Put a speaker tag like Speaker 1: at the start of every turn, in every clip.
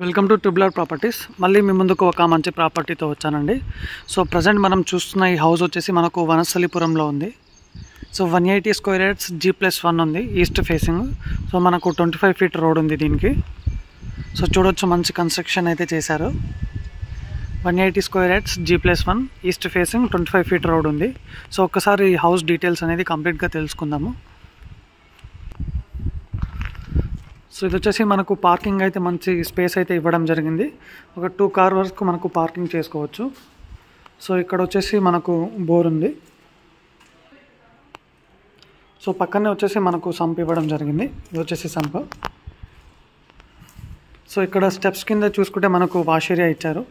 Speaker 1: Welcome to ట్రిబులర్ properties. మళ్ళీ మీ ముందుకు ఒక మంచి ప్రాపర్టీతో వచ్చానండి. సో ప్రజెంట్ మనం చూస్తున్న ఈ హౌస్ వచ్చేసి మనకు వనస్థలిపురంలో ఉంది. సో 180 స్క్వేర్ యార్డ్స్ G+1 ఉంది, ఈస్ట్ ఫేసింగ్. సో మనకు 25 ఫీట్ రోడ్ ఉంది దీనికి. సో చూడొచ్చు, మంచి కన్స్ట్రక్షన్ అయితే చేశారు. 180 square yards G+1 east facing, 25 feet road ఉంది. సో ఒక్కసారి ఈ హౌస్ డీటెయిల్స్ అనేది కంప్లీట్గా తెలుసుకుందాము. సో ఇది వచ్చేసి మనకు పార్కింగ్ అయితే మంచి స్పేస్ అయితే ఇవ్వడం జరిగింది. ఒక 2 కార్ వరకు మనకు పార్కింగ్ చేసుకోవచ్చు. సో ఇక్కడ వచ్చేసి మనకు బోర్ ఉంది. సో పక్కనే వచ్చేసి మనకు సంప్ ఇవ్వడం జరిగింది. ఇది వచ్చేసి సంప్. సో ఇక్కడ స్టెప్స్ కింద చూసుకుంటే మనకు వాష్ ఏరియా ఇచ్చారు.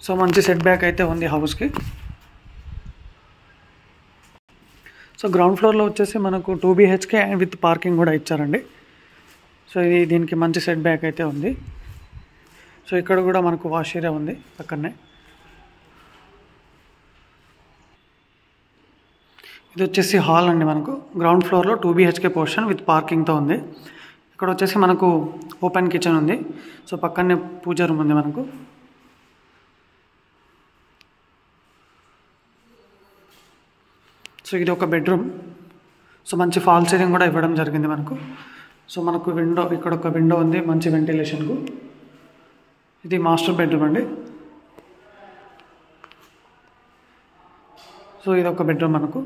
Speaker 1: సో మంచి సెట్ బ్యాక్ అయితే ఉంది హౌస్కి. సో గ్రౌండ్ ఫ్లోర్లో వచ్చేసి మనకు 2 BHK విత్ పార్కింగ్ కూడా ఇచ్చారండి. సో ఇది దీనికి మంచి సెట్ బ్యాక్ అయితే ఉంది. సో ఇక్కడ కూడా మనకు వాష్ ఏరియా ఉంది పక్కనే. ఇది వచ్చేసి హాల్ అండి. మనకు గ్రౌండ్ ఫ్లోర్లో 2 BHK పోర్షన్ విత్ పార్కింగ్తో ఉంది. ఇక్కడ వచ్చేసి మనకు ఓపెన్ కిచెన్ ఉంది. సో పక్కనే పూజ రూమ్ ఉంది మనకు. సో ఇది ఒక బెడ్రూమ్. సో మంచి ఫాల్ సీలింగ్ కూడా ఇవ్వడం జరిగింది మనకు. సో మనకు విండో, ఇక్కడ ఒక విండో ఉంది మంచి వెంటిలేషన్కు. ఇది మాస్టర్ బెడ్రూమ్ అండి. సో ఇది ఒక బెడ్రూమ్ మనకు.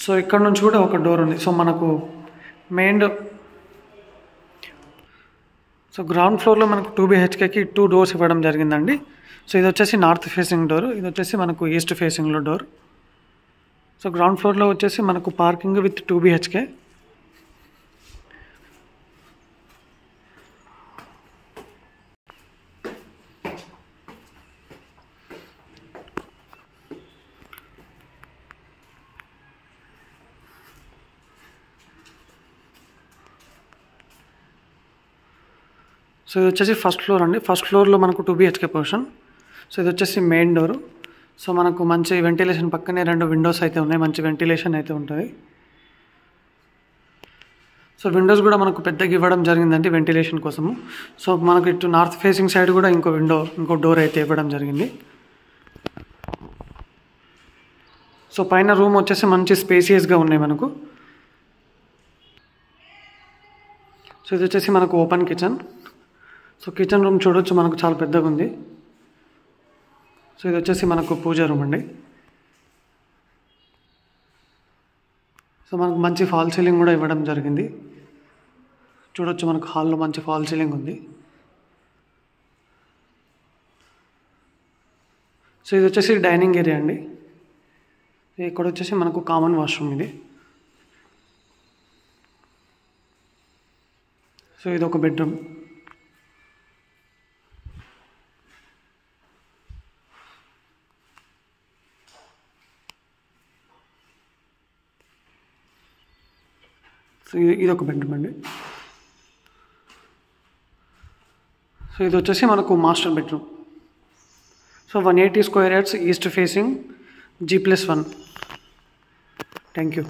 Speaker 1: సో ఇక్కడ నుంచి కూడా ఒక డోర్ ఉంది. సో మనకు మెయిన్ సో గ్రౌండ్ ఫ్లోర్లో మనకు 2 BHKకి 2 డోర్స్ ఇవ్వడం జరిగిందండి. సో ఇది వచ్చేసి నార్త్ ఫేసింగ్ డోర్, ఇది వచ్చేసి మనకు ఈస్ట్ ఫేసింగ్లో డోర్. సో గ్రౌండ్ ఫ్లోర్లో వచ్చేసి మనకు పార్కింగ్ విత్ 2 BHK. సో ఇది వచ్చేసి ఫస్ట్ ఫ్లోర్ అండి. ఫస్ట్ ఫ్లోర్లో మనకు 2 BHK పోర్షన్. సో ఇది వచ్చేసి మెయిన్ డోరు. సో మనకు మంచి వెంటిలేషన్, పక్కనే 2 విండోస్ అయితే ఉన్నాయి, మంచి వెంటిలేషన్ అయితే ఉంటుంది. సో విండోస్ కూడా మనకు పెద్దగా ఇవ్వడం జరిగిందండి వెంటిలేషన్ కోసము. సో మనకు ఇటు నార్త్ ఫేసింగ్ సైడ్ కూడా ఇంకో డోర్ అయితే ఇవ్వడం జరిగింది. సో పైన రూమ్ వచ్చేసి మంచి స్పేసియస్గా ఉన్నాయి మనకు. సో ఇది వచ్చేసి మనకు open kitchen. So kitchen room చూడొచ్చు, మనకు చాలా పెద్దగా ఉంది. సో ఇది వచ్చేసి మనకు పూజ రూమ్ అండి. సో మనకు మంచి ఫాల్ సీలింగ్ కూడా ఇవ్వడం జరిగింది. చూడొచ్చు, మనకు హాల్లో మంచి ఫాల్ సీలింగ్ ఉంది. సో ఇది వచ్చేసి డైనింగ్ ఏరియా అండి. ఇక్కడ వచ్చేసి మనకు కామన్ వాష్రూమ్ ఇది. సో ఇది ఒక బెడ్రూమ్. సో ఇది ఒక బెడ్రూమ్ అండి. సో ఇది వచ్చేసి మనకు master bedroom. So 180 square yards east facing G+1. Thank you.